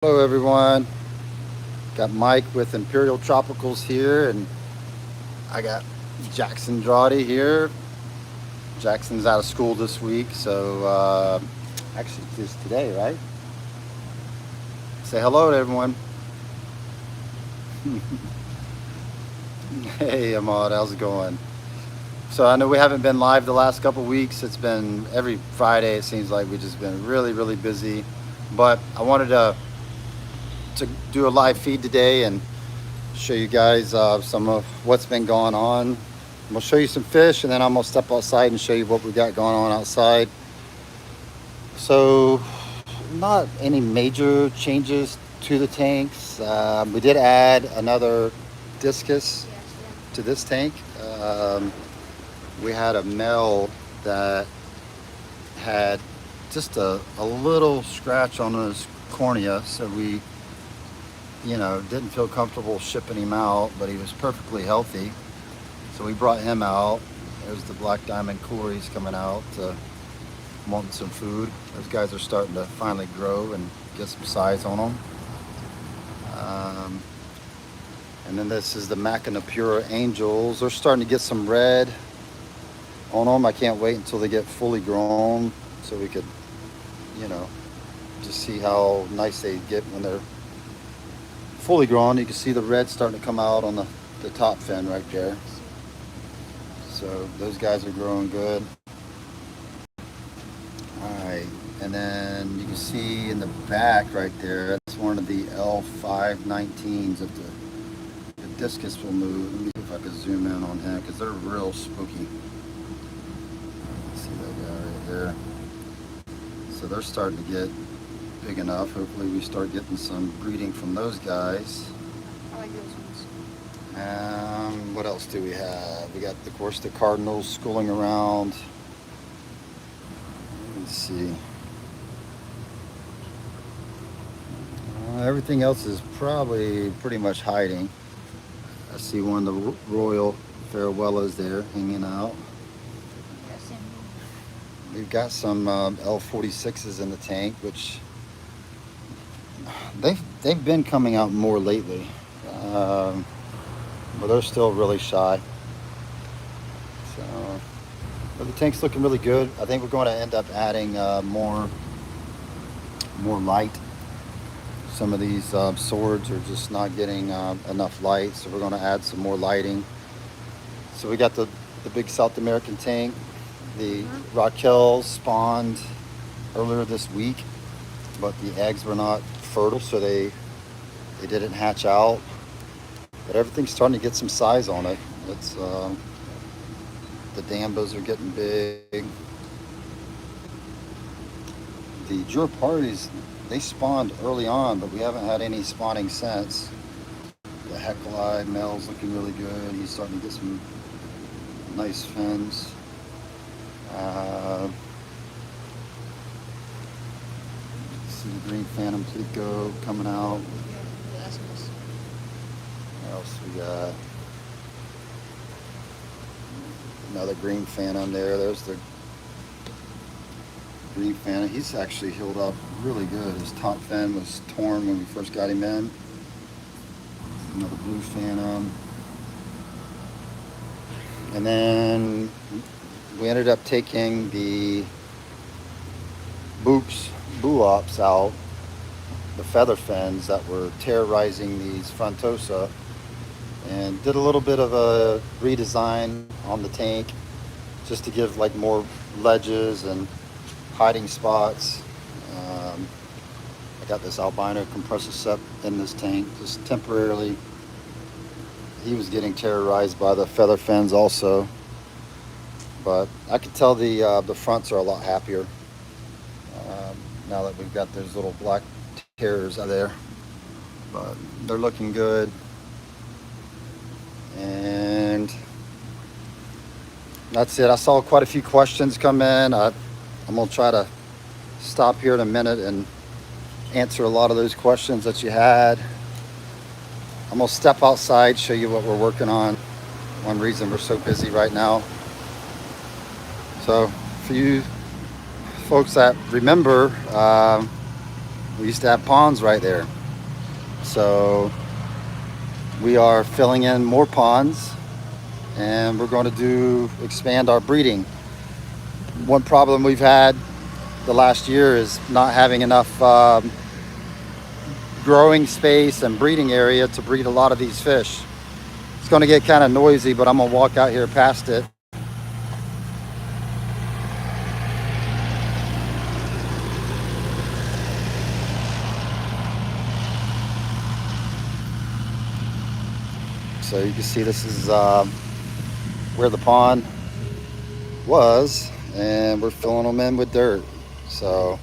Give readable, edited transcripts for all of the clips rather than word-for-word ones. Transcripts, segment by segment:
Hello everyone, got Mike with Imperial Tropicals here, and I got Jackson Drawdy here. Jackson's out of school this week, so actually just today, right? Say hello to everyone. Hey Ahmad, how's it going? So I know we haven't been live the last couple weeks. It's been every Friday. It seems like we've just been really busy, but I wanted to do a live feed today and show you guys some of what's been going on. We'll show you some fish, and then I'm gonna step outside and show you what we got going on outside. So, not any major changes to the tanks. We did add another discus to this tank. Um, we had a male that had just a little scratch on his cornea, so we didn't feel comfortable shipping him out, but he was perfectly healthy. So we brought him out. There's the black diamond cories coming out, wanting some food. Those guys are starting to finally grow and get some size on them. And then this is the Macanapura Angels. They're starting to get some red on them. I can't wait until they get fully grown so we could, you know, just see how nice they get when they're fully grown. You can see the red starting to come out on the top fin right there. So those guys are growing good. Alright, and then you can see in the back right there, that's one of the L519s. If the discus will move, let me see if I can zoom in on him because they're real spooky. See that guy right there. So they're starting to get big enough. Hopefully we start getting some breeding from those guys. I like those ones. What else do we have? We got, of course, the cardinals schooling around. Let's see. Everything else is probably pretty much hiding. I see one of the royal farewellas there hanging out. We've got some L46s in the tank, which they've been coming out more lately, but they're still really shy. So, but the tank's looking really good. I think we're going to end up adding more light. Some of these swords are just not getting enough light, so we're going to add some more lighting. So we got the big South American tank. The Raquel spawned earlier this week, but the eggs were not fertile, so they didn't hatch out. But everything's starting to get some size on it. It's the Dambas are getting big. The Jura parties, they spawned early on, but we haven't had any spawning since. The Heckelide male's looking really good. He's starting to get some nice fins. See the green phantom plico coming out. What else we got? Another green phantom there. There's the green phantom. He's actually healed up really good. His top fin was torn when we first got him in. Another blue phantom. And then we ended up taking the buops out, the feather fins that were terrorizing these frontosa, and did a little bit of a redesign on the tank just to give like more ledges and hiding spots. I got this albino compressor set in this tank just temporarily. He was getting terrorized by the feather fins also, but I could tell the fronts are a lot happier now that we've got those little black terrors out there. But they're looking good, and that's it. I saw quite a few questions come in. I'm gonna try to stop here in a minute and answer a lot of those questions that you had. I'm gonna step outside, show you what we're working on. One reason we're so busy right now. So for you folks that remember, We used to have ponds right there. So we are filling in more ponds, and we're going to expand our breeding. One problem we've had the last year is not having enough growing space and breeding area to breed a lot of these fish. It's going to get kind of noisy, but I'm going to walk out here past it. So you can see this is where the pond was, and we're filling them in with dirt. So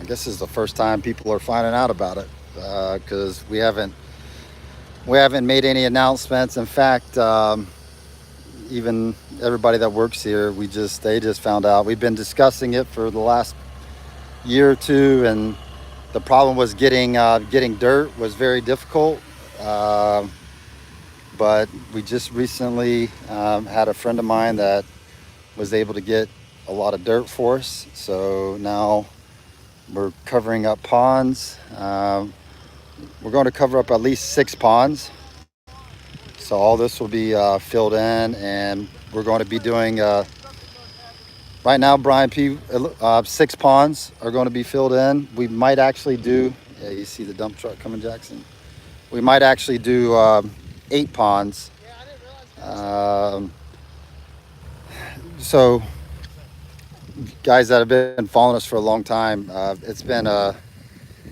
I guess this is the first time people are finding out about it, because we haven't made any announcements. In fact, even everybody that works here, they just found out. We've been discussing it for the last year or two, and the problem was getting dirt was very difficult. But we just recently had a friend of mine that was able to get a lot of dirt for us. So now we're covering up ponds. We're going to cover up at least 6 ponds. So all this will be filled in, and we're going to be doing, right now, Brian P., 6 ponds are going to be filled in. We might actually do, yeah, you see the dump truck coming, Jackson? We might actually do 8 ponds. So guys that have been following us for a long time, it's been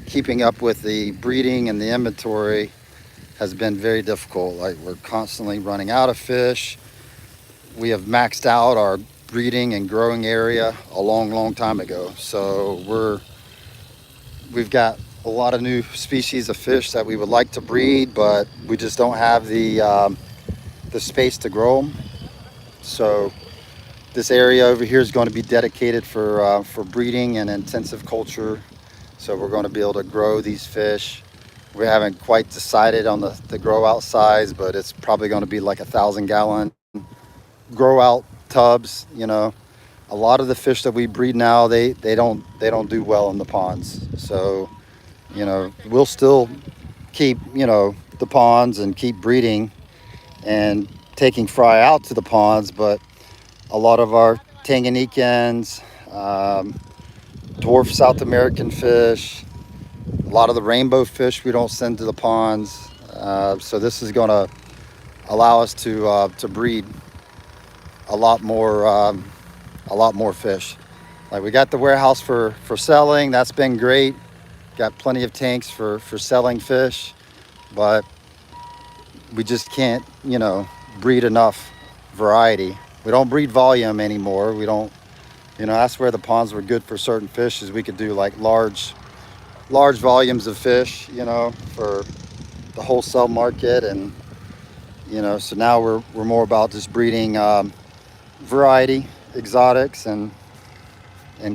keeping up with the breeding and the inventory has been very difficult. Like, we're constantly running out of fish. We have maxed out our breeding and growing area a long time ago. So we've got a lot of new species of fish that we would like to breed, but we just don't have the space to grow them. So this area over here is going to be dedicated for breeding and intensive culture. So we're going to be able to grow these fish. We haven't quite decided on the grow out size, but it's probably going to be like 1,000-gallon grow out tubs. You know, a lot of the fish that we breed now, they don't do well in the ponds. So, you know, we'll still keep, you know, the ponds and keep breeding and taking fry out to the ponds, but a lot of our Tanganyikans, dwarf South American fish, a lot of the rainbow fish we don't send to the ponds. So this is going to allow us to breed a lot more fish. Like, we got the warehouse for selling. That's been great. Got plenty of tanks for selling fish, but we just can't, you know, breed enough variety. We don't breed volume anymore. We don't, you know, that's where the ponds were good for certain fish, is we could do like large volumes of fish, you know, for the wholesale market. And, you know, so now we're more about just breeding variety, exotics, and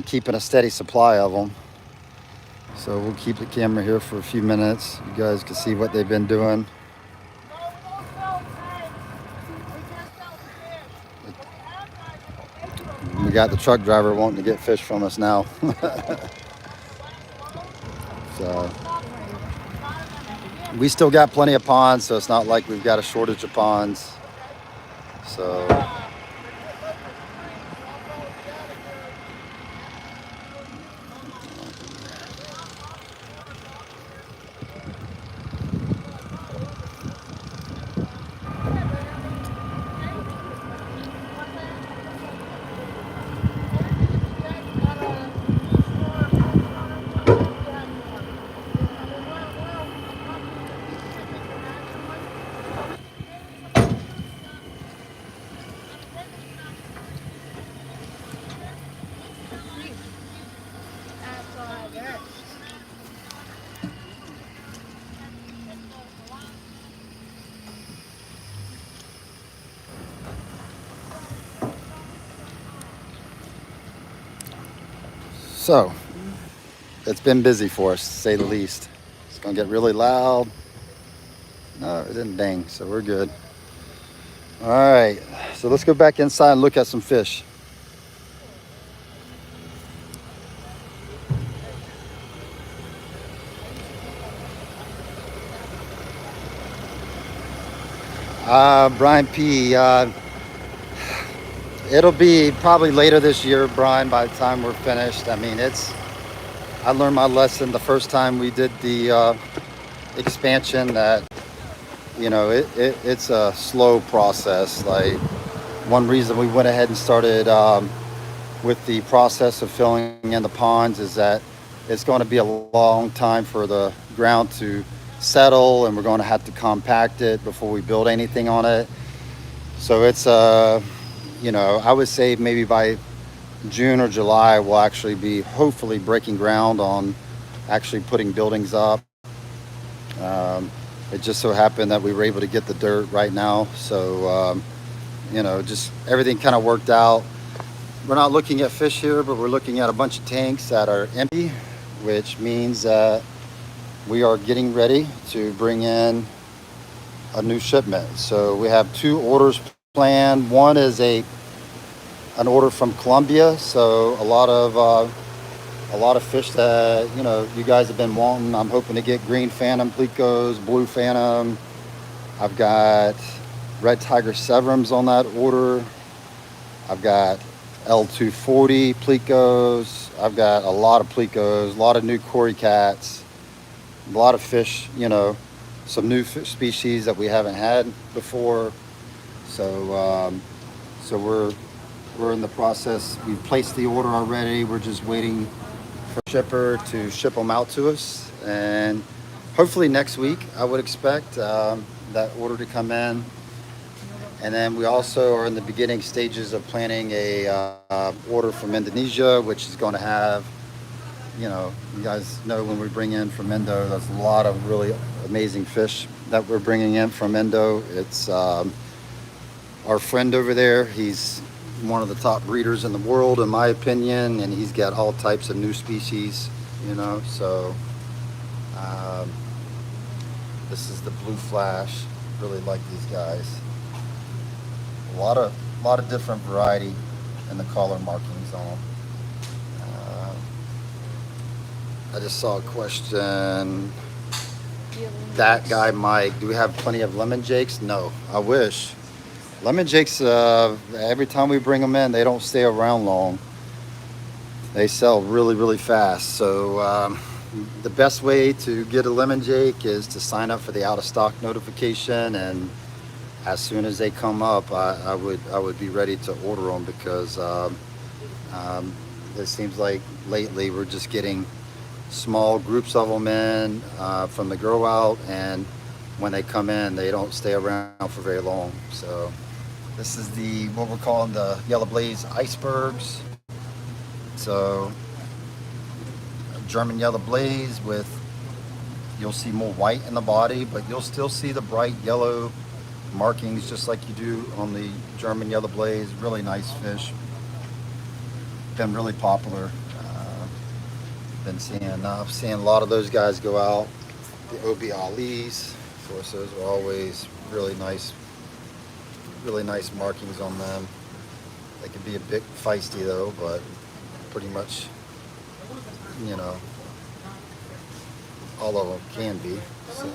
keeping a steady supply of them. So we'll keep the camera here for a few minutes. You guys can see what they've been doing. We got the truck driver wanting to get fish from us now. So we still got plenty of ponds, so it's not like we've got a shortage of ponds. So So it's been busy for us, to say the least. It's gonna get really loud. No, it didn't ding, so we're good. All right, so let's go back inside and look at some fish. Brian P. It'll be probably later this year, Brian, by the time we're finished. I mean, I learned my lesson the first time we did the expansion that, it's a slow process. Like, one reason we went ahead and started with the process of filling in the ponds is that it's going to be a long time for the ground to settle, and we're going to have to compact it before we build anything on it. So it's I would say maybe by June or July we'll actually be hopefully breaking ground on actually putting buildings up. It just so happened that we were able to get the dirt right now, so just everything kind of worked out. We're not looking at fish here, but we're looking at a bunch of tanks that are empty, which means that we are getting ready to bring in a new shipment. So we have two orders planned. One is an order from Colombia, so a lot of fish that you guys have been wanting. I'm hoping to get green phantom plecos, blue phantom. I've got red tiger severums on that order. I've got L240 plecos. I've got a lot of plecos, a lot of new cory cats, a lot of fish, some new fish species that we haven't had before. So we're in the process. We've placed the order already. We're just waiting for a shipper to ship them out to us, and hopefully next week I would expect that order to come in. And then we also are in the beginning stages of planning a order from Indonesia, which is going to have, you guys know when we bring in from Indo, there's a lot of really amazing fish that we're bringing in from Indo. It's our friend over there. He's one of the top breeders in the world, in my opinion, and he's got all types of new species, so this is the blue flash. Really like these guys. A lot of different variety in the collar markings on them. I just saw a question. That guy Mike, do we have plenty of lemon jakes? No, I wish. Lemon jakes, every time we bring them in, they don't stay around long. They sell really, really fast. So the best way to get a lemon jake is to sign up for the out of stock notification, and as soon as they come up, I would be ready to order them, because it seems like lately we're just getting small groups of them in from the grow out, and when they come in, they don't stay around for very long. So this is what we're calling the yellow blaze icebergs. So German yellow blaze you'll see more white in the body, but you'll still see the bright yellow markings just like you do on the German yellow blaze. Really nice fish. Been really popular. Been seeing a lot of those guys go out. The OB Alis, of course, those are always really nice markings on them. They can be a bit feisty though, but pretty much, all of them can be. So,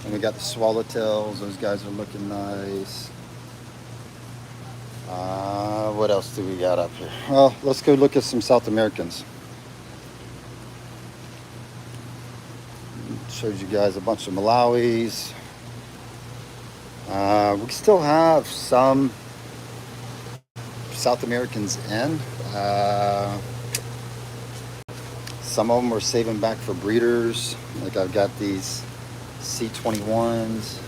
and we got the swallowtails. Those guys are looking nice. What else do we got up here? Well, let's go look at some South Americans. Showed you guys a bunch of Malawis. We still have some South Americans in. Some of them we're saving back for breeders. Like I've got these C21s.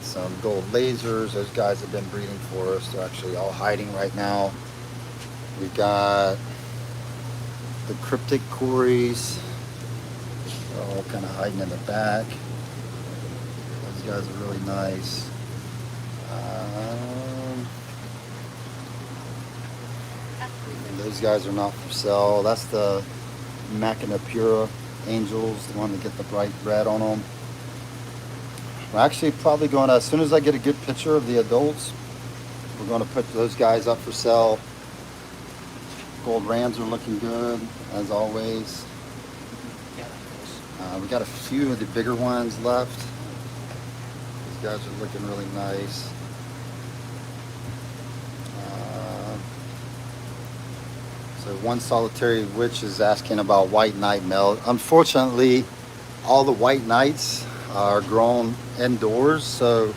Some gold lasers. Those guys have been breeding for us. They're actually all hiding right now. We've got the cryptic cories. They're all kind of hiding in the back. Those guys are really nice. Those guys are not for sale. That's the Machina Pura Angels, the one that get the bright red on them. We're actually probably going to, as soon as I get a good picture of the adults, we're going to put those guys up for sale. Gold rams are looking good, as always. We got a few of the bigger ones left. These guys are looking really nice. So one solitary witch is asking about white knight male. Unfortunately, all the white knights are grown indoors, so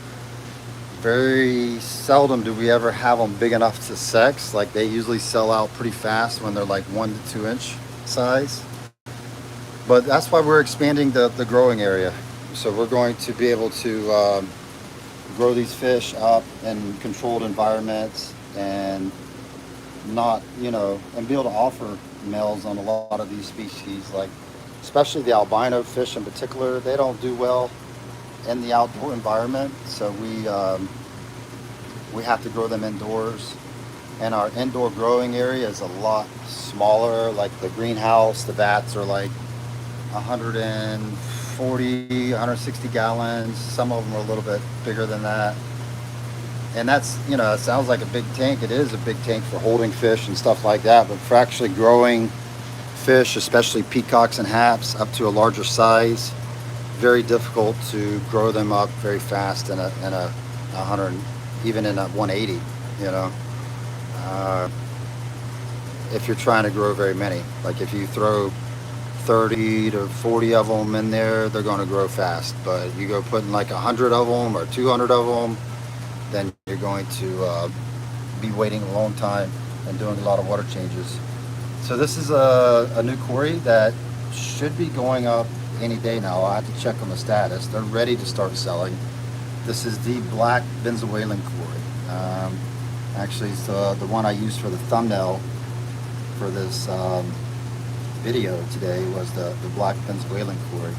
very seldom do we ever have them big enough to sex. Like they usually sell out pretty fast when they're like 1 to 2 inch size. But that's why we're expanding the growing area. So we're going to be able to grow these fish up in controlled environments and not, and be able to offer males on a lot of these species, like especially the albino fish in particular. They don't do well in the outdoor environment, so we have to grow them indoors. And our indoor growing area is a lot smaller. Like the greenhouse, the vats are like 140, 160 gallons. Some of them are a little bit bigger than that. And that's, it sounds like a big tank. It is a big tank for holding fish and stuff like that. But for actually growing fish, especially peacocks and haps, up to a larger size, very difficult to grow them up very fast in a 100, even in a 180, if you're trying to grow very many. Like if you throw 30 to 40 of them in there, they're going to grow fast. But you go putting like 100 of them or 200 of them, then you're going to be waiting a long time and doing a lot of water changes. So this is a new quarry that should be going up any day now. I have to check on the status. They're ready to start selling. This is the black Venezuelan quarry. Actually, it's the one I used for the thumbnail for this video today was the black Venezuelan quarry.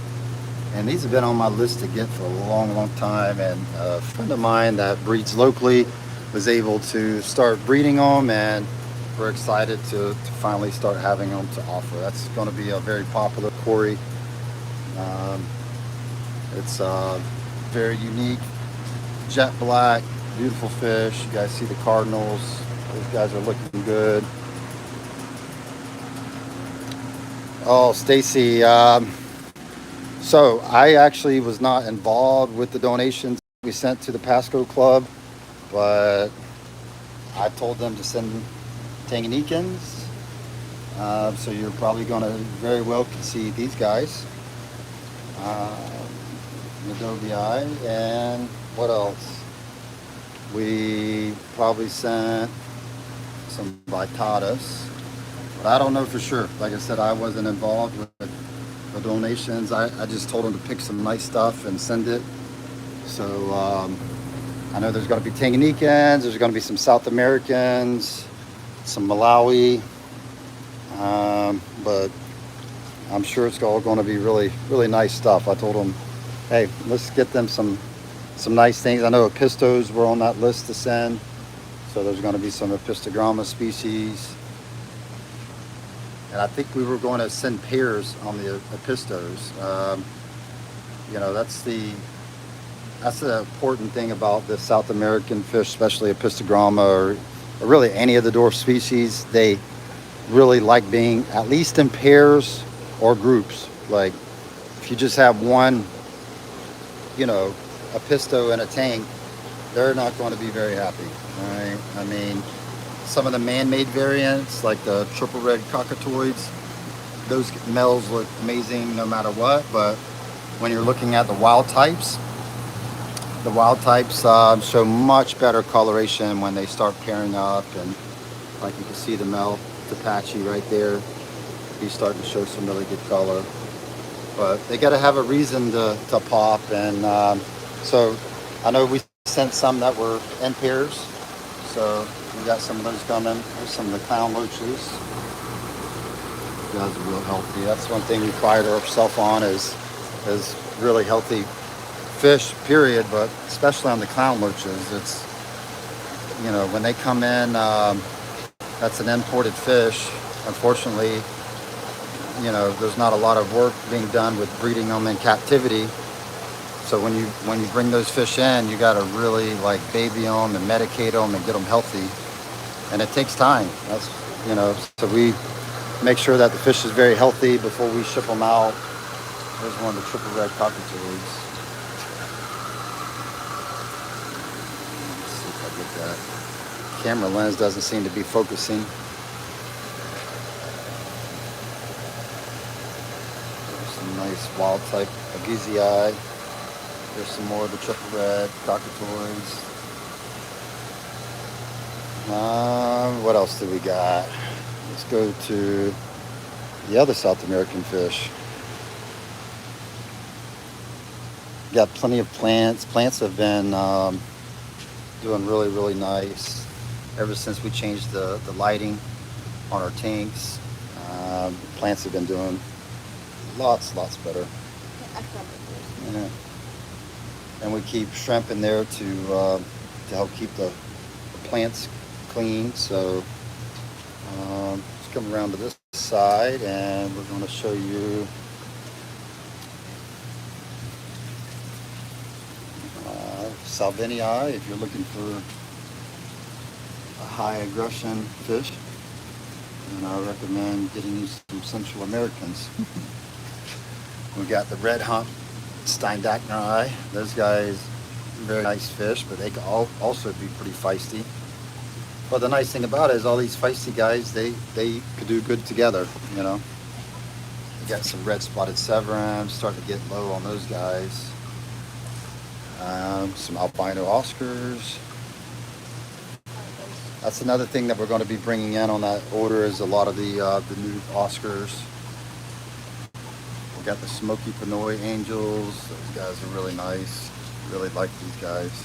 And these have been on my list to get for a long time. And a friend of mine that breeds locally was able to start breeding them, and we're excited to finally start having them to offer. That's going to be a very popular quarry. It's very unique, jet black, beautiful fish. You guys see the cardinals. Those guys are looking good. Oh, Stacy. So I actually was not involved with the donations we sent to the Pasco Club, but I told them to send Tanganyikans. So you're probably going to very well see these guys. Adobe Eye, and what else? We probably sent some Vitatas, but I don't know for sure. Like I said, I wasn't involved with the donations. I just told them to pick some nice stuff and send it. So I know there's going to be Tanganyikans, there's going to be some South Americans, some Malawi, but I'm sure it's all going to be really nice stuff. I told them, hey, let's get them some nice things. I know Epistos were on that list to send, so there's going to be some Epistogramma species. And I think we were going to send pairs on the Epistos. That's the important thing about the South American fish, especially Epistogramma or really any of the dwarf species. They really like being at least in pairs or groups. Like if you just have one, a pisto in a tank, they're not going to be very happy. Right? I mean, some of the man-made variants, like the triple red cockatoids, those males look amazing no matter what. But when you're looking at the wild types show much better coloration when they start pairing up. And like you can see the male Apache right there, he's starting to show some really good color. But they got to have a reason to pop. And so I know we sent some that were in pairs, so we got some of those coming. There's some of the clown loaches. You guys are real healthy. That's one thing we pride ourselves on is really healthy fish, period, but especially on the clown loaches. It's, when they come in, that's an imported fish. Unfortunately, there's not a lot of work being done with breeding them in captivity. So when you bring those fish in, you got to really like baby them and medicate them and get them healthy, and it takes time. That's so we make sure that the fish is very healthy before we ship them out. There's one of the triple red cockatoos. Let's see if I get that. Camera lens doesn't seem to be focusing. There's some nice wild type agizii. There's some more of the triple red cockatoos. What else do we got? Let's go to the other South American fish. Got plenty of plants. Plants have been doing really, really nice ever since we changed the lighting on our tanks. Plants have been doing lots better. Yeah. And we keep shrimp in there to help keep the plants clean. So let's come around to this side and we're going to show you Salvinii if you're looking for a high aggression fish. And I recommend getting you some Central Americans. We got the red hump Steindachnerii. Those guys, very nice fish, but they can also be pretty feisty. But the nice thing about it is all these feisty guys, they could do good together, you know. You got some red spotted severums, starting to get low on those guys. Some albino Oscars. That's another thing that we're going to be bringing in on that order is a lot of the new Oscars. We got the Smoky Pinoy Angels. Those guys are really nice. Really like these guys.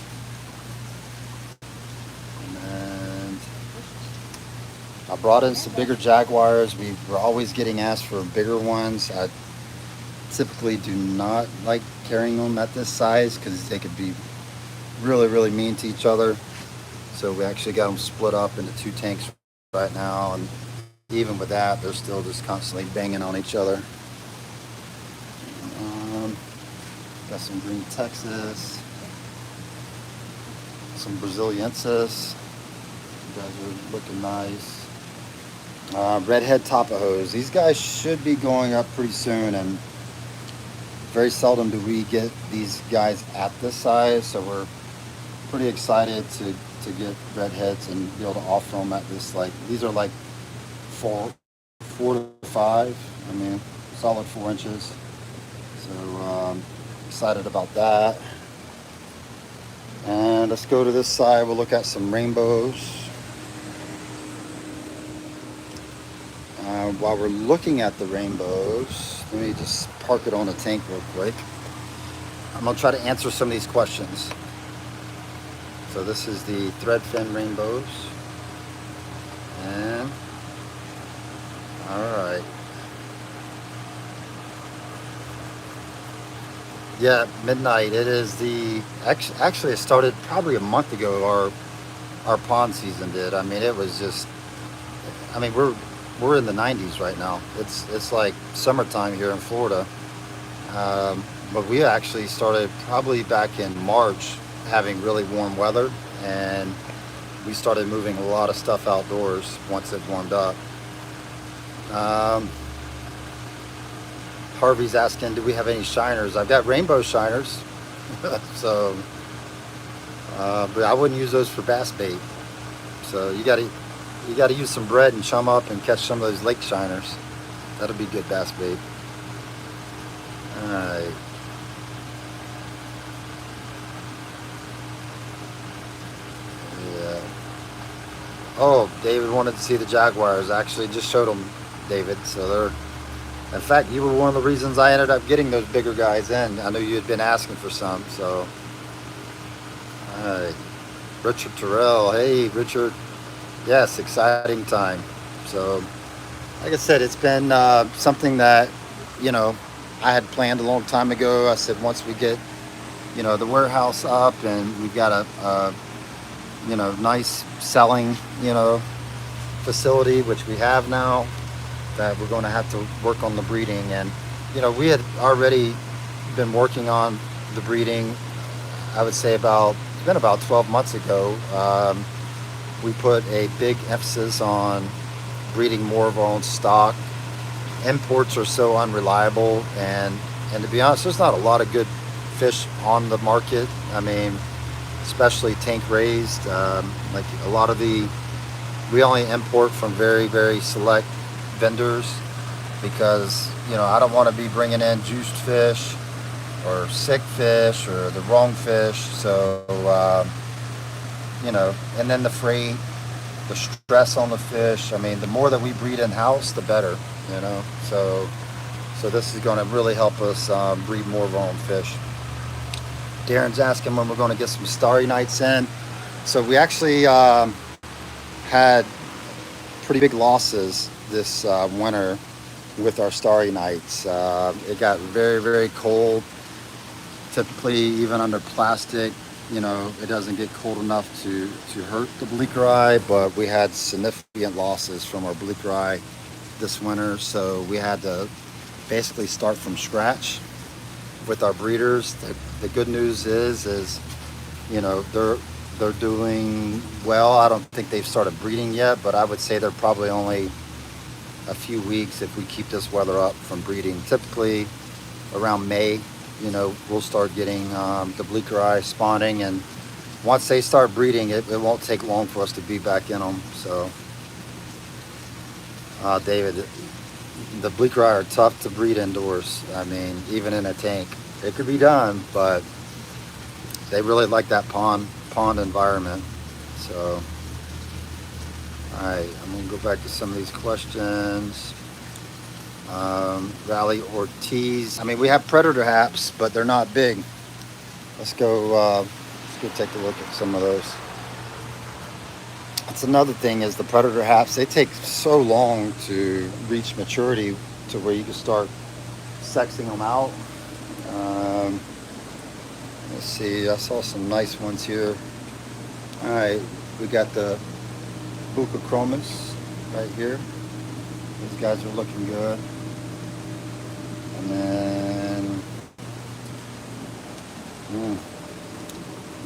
And I brought in some bigger jaguars. We were always getting asked for bigger ones. I typically do not like carrying them at this size because they could be really, really mean to each other. So we actually got them split up into 2 tanks right now, and even with that, they're still just constantly banging on each other. Got some green Texas, some Braziliensis. You guys are looking nice. Redhead Tapajos. These guys should be going up pretty soon, and very seldom do we get these guys at this size, so we're pretty excited to get redheads and be able to offer them at this, like, these are like 4 to 5, I mean, solid 4 inches. So excited about that. And let's go to this side. We'll look at some rainbows. While we're looking at the rainbows, let me just park it on the tank real quick. I'm gonna try to answer some of these questions. So this is the threadfin rainbows. And all right. Yeah, midnight. It is the actually it started probably a month ago. Our pond season did. I mean, it was just. I mean, we're in the 90s right now. It's like summertime here in Florida. But we actually started probably back in March having really warm weather, and we started moving a lot of stuff outdoors once it warmed up. Harvey's asking, do we have any shiners? I've got rainbow shiners. So but I wouldn't use those for bass bait. So you gotta use some bread and chum up and catch some of those lake shiners. That'll be good bass bait. All right. Yeah. Oh, David wanted to see the jaguars. I actually just showed them, David. So they're. In fact, you were one of the reasons I ended up getting those bigger guys in. I know you had been asking for some, so. All right. Richard Terrell. Hey, Richard. Yes, exciting time. So, like I said, it's been something that, you know, I had planned a long time ago. I said once we get, you know, the warehouse up and we've got a you know, nice selling, you know, facility, which we have now, that we're going to have to work on the breeding. And, you know, we had already been working on the breeding, I would say it's been about 12 months ago. We put a big emphasis on breeding more of our own stock. Imports are so unreliable, and And to be honest, there's not a lot of good fish on the market. I mean, especially tank raised. Like a lot of we only import from very, very select vendors because, I don't want to be bringing in juiced fish or sick fish or the wrong fish. So, and then the freight, the stress on the fish. I mean, the more that we breed in-house, the better, So this is going to really help us breed more of our own fish. Darren's asking when we're going to get some starry nights in. So we actually had pretty big losses this winter with our starry nights. It got very, very cold. Typically, even under plastic, it doesn't get cold enough to hurt the bleaker eye, but we had significant losses from our bleaker eye this winter. So we had to basically start from scratch with our breeders. The good news is they're doing well. I don't think they've started breeding yet, but I would say they're probably only a few weeks if we keep this weather up from breeding. Typically around May, we'll start getting the bleaker eye spawning, and once they start breeding, it won't take long for us to be back in them. So David, the bleaker eye are tough to breed indoors. I mean, even in a tank, it could be done, but they really like that pond environment. So, all right, I'm gonna go back to some of these questions. Raleigh Ortiz. I mean, we have predator haps, but they're not big. Let's go take a look at some of those. That's another thing is the predator haps. They take so long to reach maturity to where you can start sexing them out. Let's see. I saw some nice ones here. All right, we got the Buccochromis right here. These guys are looking good. And then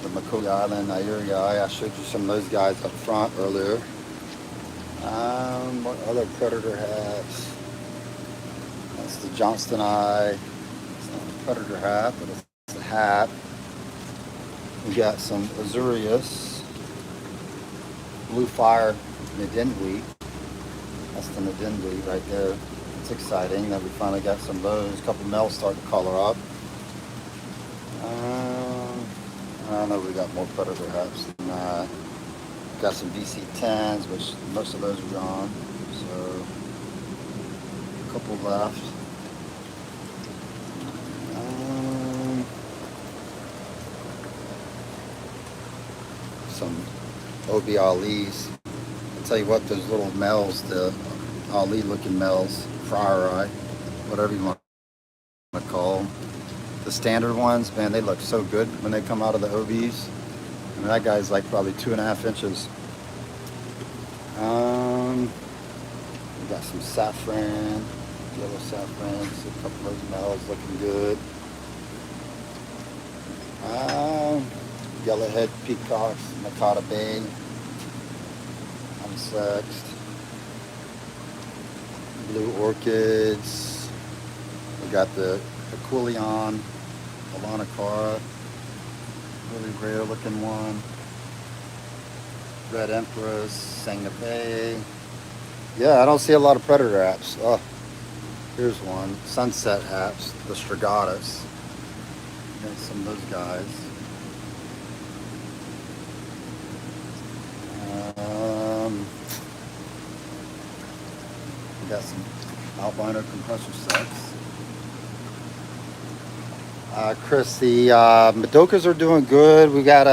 the Macaulay Island Iurii. I showed you some of those guys up front earlier. What other predator hats? That's the Johnston eye. It's not a predator hat, but it's a hat. We got some Azurius, Blue Fire Nadindwi. That's the Nadindwi right there. It's exciting that we finally got some of those. A couple males starting to color up. I know we got more predator hats than that. Got some VC10s, which most of those are gone. So a couple left. Some OB Ali's. I'll tell you what, those little males, the Ali looking males, fryer eye, whatever you want to call them. The standard ones, man, they look so good when they come out of the OBs. I mean, that guy's like probably 2.5 inches. We got some saffron, yellow saffron, see a couple of those males looking good. Yellowhead peacocks, Makata Bay, unsexed. Blue orchids. We got the Aquilion, Alana Cara, really rare looking one. Red Empress, Sangape. Yeah, I don't see a lot of predator haps. Oh, here's one. Sunset haps, the Strigatus. Got some of those guys. We got some albino compressor sets. Chris, the Madokas are doing good. We got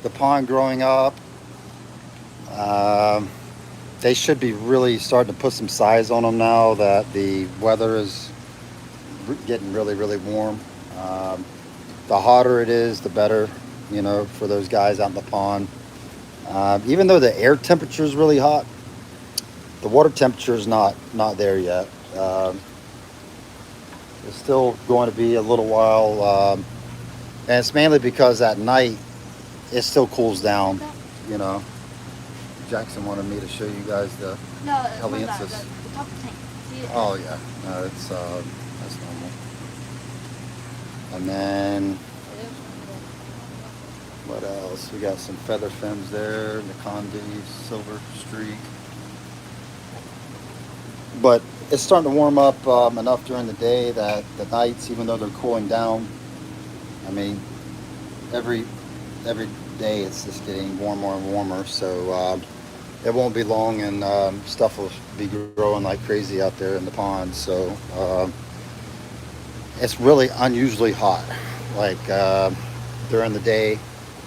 the pond growing up. They should be really starting to put some size on them now that the weather is getting really, really warm. The hotter it is, the better, for those guys out in the pond. Even though the air temperature is really hot, the water temperature is not there yet. It's still going to be a little while, and it's mainly because at night it still cools down. Jackson wanted me to show you guys the Heliensis. The top tank. See it? Oh yeah, no, that's normal. And then what else? We got some feather fins there, the Condi Silver Streak. But it's starting to warm up enough during the day that the nights, even though they're cooling down, I mean, every every day it's just getting warmer and warmer. So it won't be long, and stuff will be growing like crazy out there in the pond. So it's really unusually hot. Like during the day,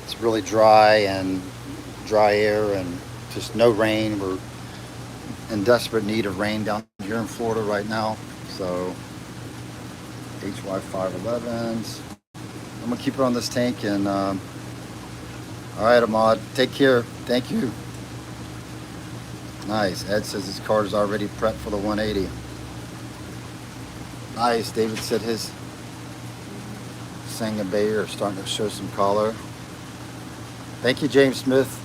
it's really dry and dry air and just no rain. We're in desperate need of rain down here in Florida right now. So HY511s. I'm gonna keep her on this tank, and all right, Ahmad, take care. Thank you. Nice. Ed says his car is already prepped for the 180. Nice. David said his Sanga Bay are starting to show some color. Thank you, James Smith.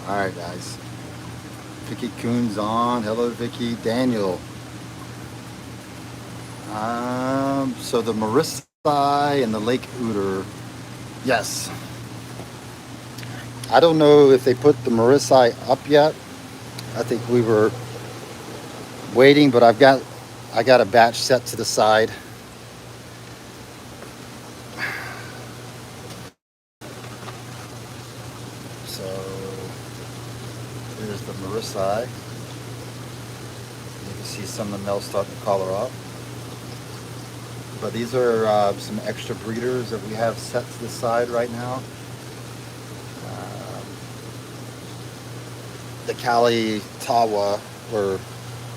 All right, guys. Vicky Coon's on. Hello, Vicky. Daniel. So the Marissa and the Lake Ooter. Yes. I don't know if they put the Marissa up yet. I think we were waiting, but I got a batch set to the side. So here's the Marissa. You can see some of the males starting to color up. But these are some extra breeders that we have set to the side right now. The Cali Tawa were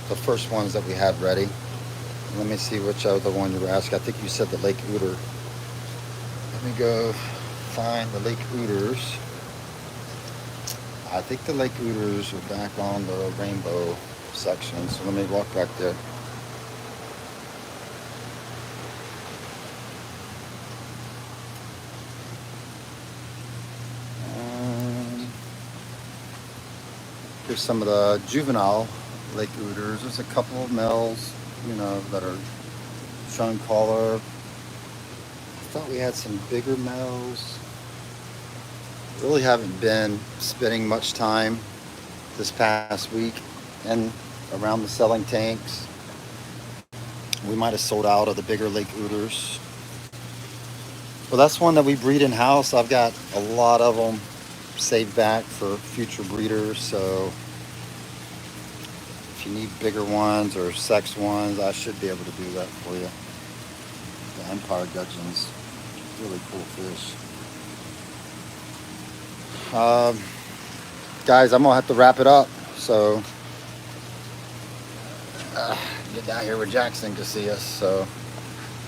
the first ones that we had ready. Let me see which other one you were asking. I think you said the Lake Ooter. Let me go find the Lake Ooters. I think the Lake Ooters are back on the rainbow section. So let me walk back there. Here's some of the juvenile Lake Ooters. There's a couple of males, that are showing color. I thought we had some bigger males. Really haven't been spending much time this past week and around the selling tanks. We might have sold out of the bigger Lake Ooters. Well, that's one that we breed in house. I've got a lot of them saved back for future breeders. So if you need bigger ones or sex ones, I should be able to do that for you. The Empire Gudgeon's really cool fish. Guys, I'm gonna have to wrap it up. So get down here with Jackson to see us. So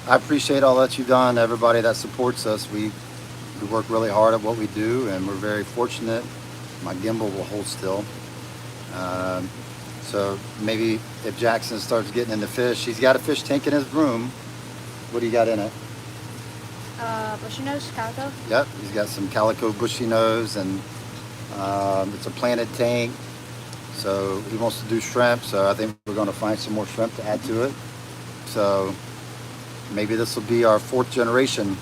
I appreciate all that you've done, everybody that supports us. We work really hard at what we do, and we're very fortunate. My gimbal will hold still. So maybe if Jackson starts getting into fish, he's got a fish tank in his room. What do you got in it? Bushy nose, calico. Yep, he's got some calico bushy nose, and it's a planted tank. So he wants to do shrimp, so I think we're going to find some more shrimp to add to it. So maybe this will be our 4th generation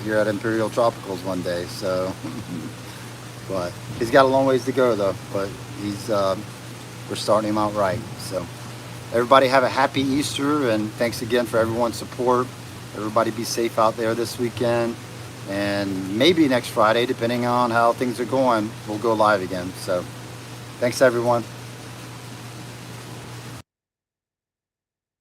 here at Imperial Tropicals one day. So, but he's got a long ways to go though. But we're starting him out right. So everybody have a happy Easter, and thanks again for everyone's support. Everybody be safe out there this weekend, and maybe next Friday, depending on how things are going, we'll go live again. So thanks everyone.